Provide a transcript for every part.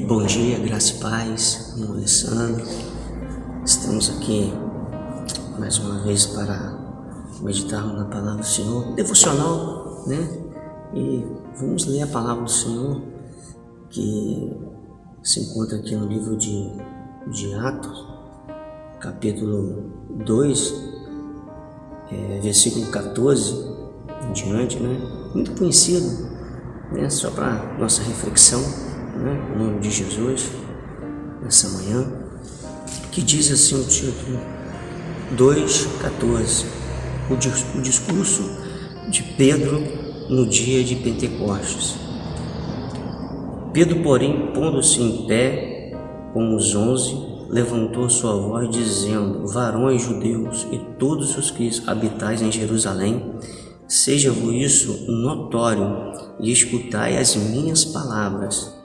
Bom dia, graça e paz, irmão Alessandro. Estamos aqui mais uma vez para meditarmos na palavra do Senhor, devocional, né? E vamos ler a palavra do Senhor que se encontra aqui no livro de Atos, capítulo 2, versículo 14 em diante, né? Muito conhecido, né? Só para nossa reflexão, né? Em nome de Jesus, nessa manhã, que diz assim o título 2,14, o discurso de Pedro no dia de Pentecostes. Pedro, porém, pondo-se em pé com os 11, levantou sua voz dizendo: varões judeus e todos os que habitais em Jerusalém, seja-vos isso notório e escutai as minhas palavras.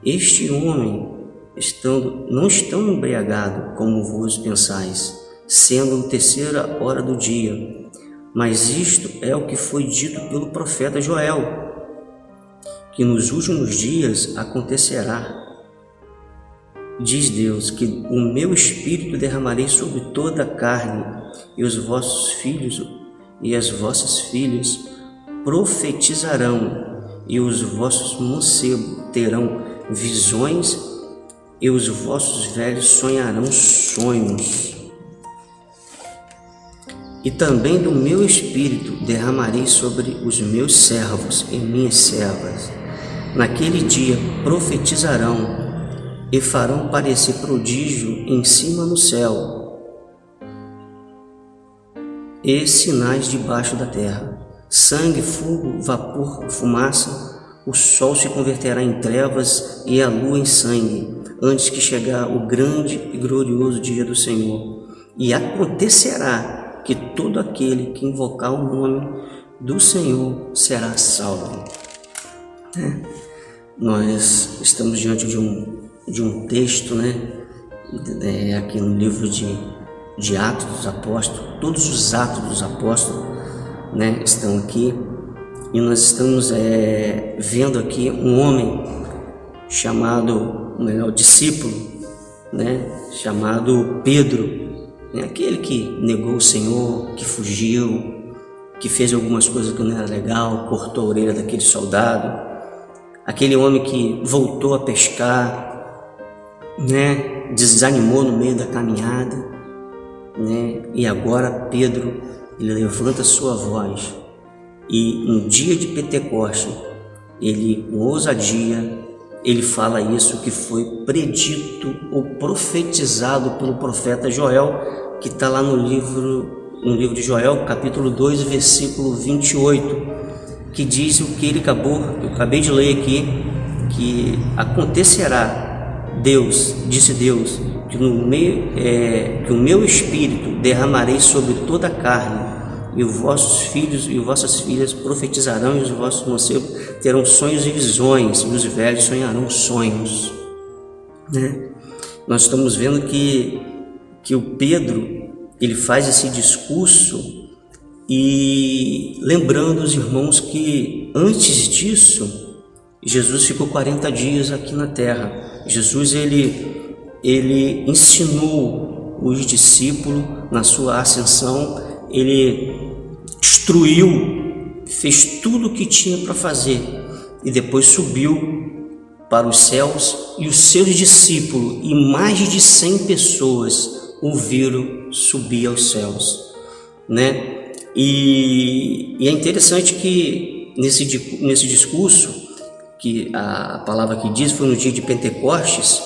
Este homem não estão embriagado como vos pensais, sendo a terceira hora do dia, mas isto é o que foi dito pelo profeta Joel, que nos últimos dias acontecerá. Diz Deus que o meu espírito derramarei sobre toda a carne, e os vossos filhos e as vossas filhas profetizarão, e os vossos mancebos terão visões, e os vossos velhos sonharão sonhos. E também do meu espírito derramarei sobre os meus servos e minhas servas. Naquele dia profetizarão e farão parecer prodígio em cima no céu e sinais debaixo da terra: sangue, fogo, vapor, fumaça. O sol se converterá em trevas e a lua em sangue, antes que chegar o grande e glorioso dia do Senhor. E acontecerá que todo aquele que invocar o nome do Senhor será salvo. Nós estamos diante de um texto, aqui no livro de Atos dos Apóstolos. Todos os Atos dos Apóstolos, estão aqui, e nós estamos vendo aqui um homem chamado, discípulo, chamado Pedro, aquele que negou o Senhor, que fugiu, que fez algumas coisas que não era legal, cortou a orelha daquele soldado, aquele homem que voltou a pescar, desanimou no meio da caminhada, e agora Pedro, ele levanta sua voz, e no dia de Pentecostes, ele, com ousadia, ele fala isso que foi predito ou profetizado pelo profeta Joel, que está lá no livro de Joel, capítulo 2, versículo 28, que diz o que eu acabei de ler aqui, que acontecerá. Disse Deus, que o meu espírito derramarei sobre toda a carne, e os vossos filhos e vossas filhas profetizarão, e os vossos mancebos terão sonhos e visões, e os velhos sonharão sonhos. Nós estamos vendo que o Pedro, ele faz esse discurso, e lembrando os irmãos que antes disso Jesus ficou 40 dias aqui na terra. Jesus ele ensinou os discípulos na sua ascensão, ele instruiu, fez tudo o que tinha para fazer, e depois subiu para os céus, e os seus discípulos e mais de 100 pessoas o viram subir aos céus, E é interessante que nesse discurso, que a palavra que diz foi no dia de Pentecostes,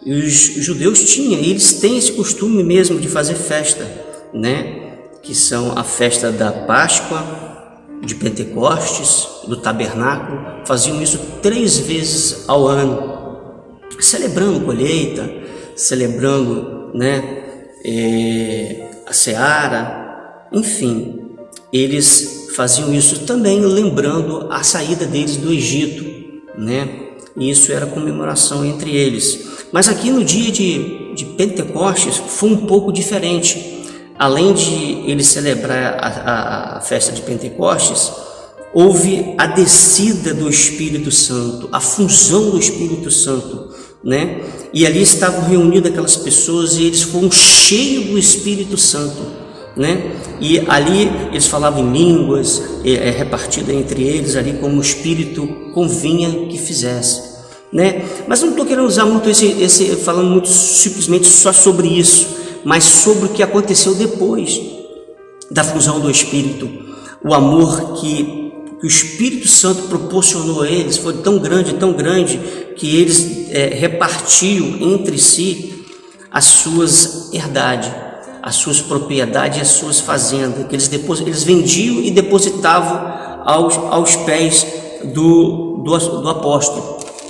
os judeus eles têm esse costume mesmo de fazer festa, que são a festa da Páscoa, de Pentecostes, do Tabernáculo. Faziam isso 3 vezes ao ano, celebrando colheita, celebrando a seara, enfim, eles faziam isso também lembrando a saída deles do Egito, e isso era comemoração entre eles. Mas aqui no dia de Pentecostes foi um pouco diferente. Além de eles celebrar a festa de Pentecostes, houve a descida do Espírito Santo, a fusão do Espírito Santo, né? E ali estavam reunidas aquelas pessoas e eles foram cheios do Espírito Santo, né? E ali eles falavam em línguas, repartida entre eles ali como o Espírito convinha que fizesse, né? Mas não estou querendo usar muito falando muito simplesmente só sobre isso, mas sobre o que aconteceu depois da fusão do Espírito. O amor que o Espírito Santo proporcionou a eles foi tão grande, que eles repartiam entre si as suas herdades, as suas propriedades e as suas fazendas, que eles vendiam e depositavam aos pés do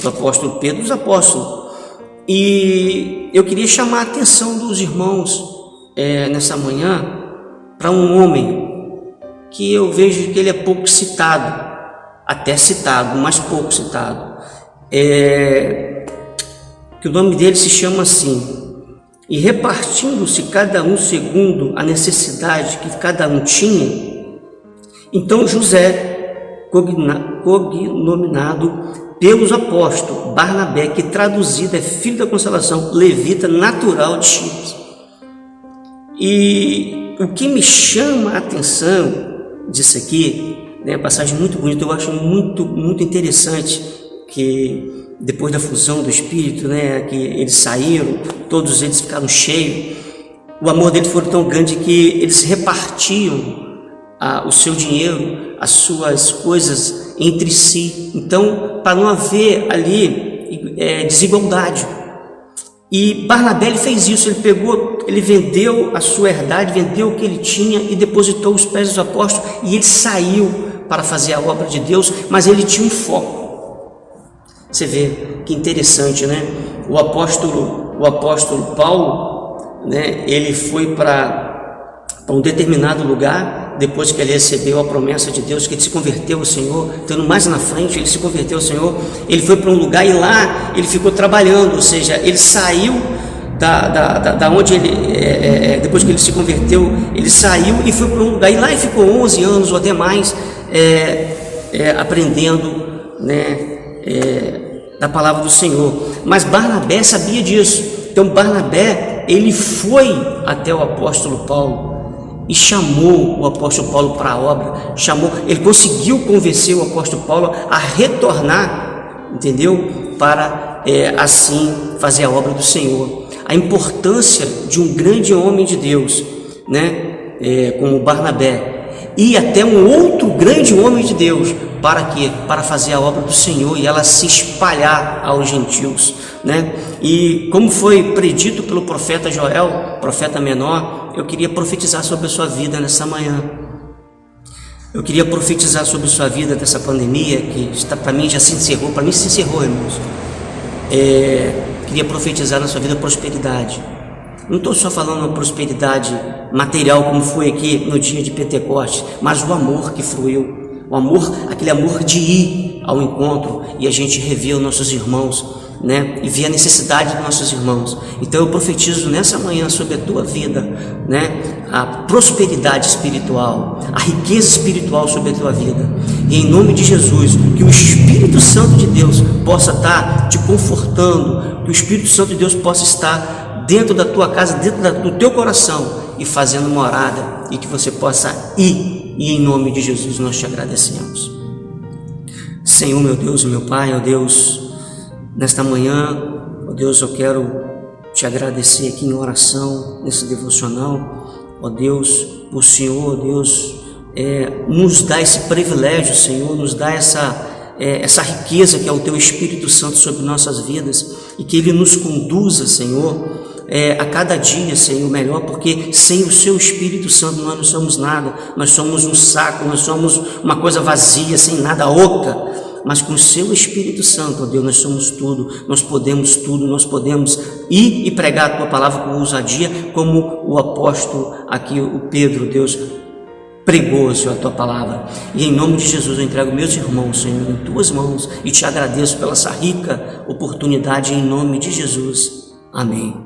apóstolo Pedro, dos apóstolos. E eu queria chamar a atenção dos irmãos nessa manhã para um homem que eu vejo que ele é pouco citado, até citado, mas pouco citado, que o nome dele se chama assim: e repartindo-se cada um segundo a necessidade que cada um tinha, então José, cognominado pelos apóstolos Barnabé, que traduzido é filho da consolação, levita natural de Chipre. E o que me chama a atenção disso aqui, né, passagem muito bonita, eu acho muito interessante, que depois da fusão do Espírito, né, que eles saíram, todos eles ficaram cheios, o amor deles foi tão grande que eles repartiam o seu dinheiro, as suas coisas entre si, então para não haver ali desigualdade. E Barnabé ele fez isso, ele vendeu a sua herdade, vendeu o que ele tinha e depositou aos pés dos apóstolos, e ele saiu para fazer a obra de Deus, mas ele tinha um foco. Você vê que interessante, né? O apóstolo Paulo, né, ele foi para um determinado lugar, depois que ele recebeu a promessa de Deus, que ele se converteu ao Senhor, estando mais na frente, ele se converteu ao Senhor, ele foi para um lugar e lá ele ficou trabalhando, ou seja, ele saiu da onde ele, depois que ele se converteu, ele saiu e foi para um lugar, e lá ele ficou 11 anos ou até mais, aprendendo, né, da palavra do Senhor. Mas Barnabé sabia disso, então Barnabé, ele foi até o apóstolo Paulo, e chamou o apóstolo Paulo para a obra, ele conseguiu convencer o apóstolo Paulo a retornar, entendeu? Para assim fazer a obra do Senhor. A importância de um grande homem de Deus, né? Como Barnabé, e até um outro grande homem de Deus, para quê? Para fazer a obra do Senhor e ela se espalhar aos gentios, né? E como foi predito pelo profeta Joel, profeta menor, eu queria profetizar sobre a sua vida nessa manhã. Eu queria profetizar sobre a sua vida dessa pandemia, que para mim já se encerrou, para mim se encerrou, irmãos. Queria profetizar na sua vida prosperidade. Não estou só falando uma prosperidade material, como foi aqui no dia de Pentecostes, mas o amor que fluiu, o amor, aquele amor de ir ao encontro e a gente rever os nossos irmãos, né, e ver a necessidade dos nossos irmãos. Então eu profetizo nessa manhã sobre a tua vida, né, a prosperidade espiritual, a riqueza espiritual sobre a tua vida, e em nome de Jesus, que o Espírito Santo de Deus possa estar te confortando, que o Espírito Santo de Deus possa estar dentro da tua casa, dentro do teu coração e fazendo morada, e que você possa ir, e em nome de Jesus nós te agradecemos. Senhor, meu Deus, meu Pai, ó Deus, nesta manhã, ó Deus, eu quero te agradecer aqui em oração, nesse devocional, ó Deus, o Senhor, ó Deus, nos dá esse privilégio, Senhor, nos dá essa riqueza que é o Teu Espírito Santo sobre nossas vidas, e que Ele nos conduza, Senhor, a cada dia, Senhor, melhor, porque sem o Seu Espírito Santo nós não somos nada, nós somos um saco, nós somos uma coisa vazia, sem nada, oca. Mas com o Seu Espírito Santo, ó Deus, nós somos tudo, nós podemos ir e pregar a Tua palavra com ousadia, como o apóstolo aqui, o Pedro, Deus, pregou, Senhor, a Tua palavra. E em nome de Jesus eu entrego meus irmãos, Senhor, em Tuas mãos, e te agradeço pela essa rica oportunidade, em nome de Jesus. Amém.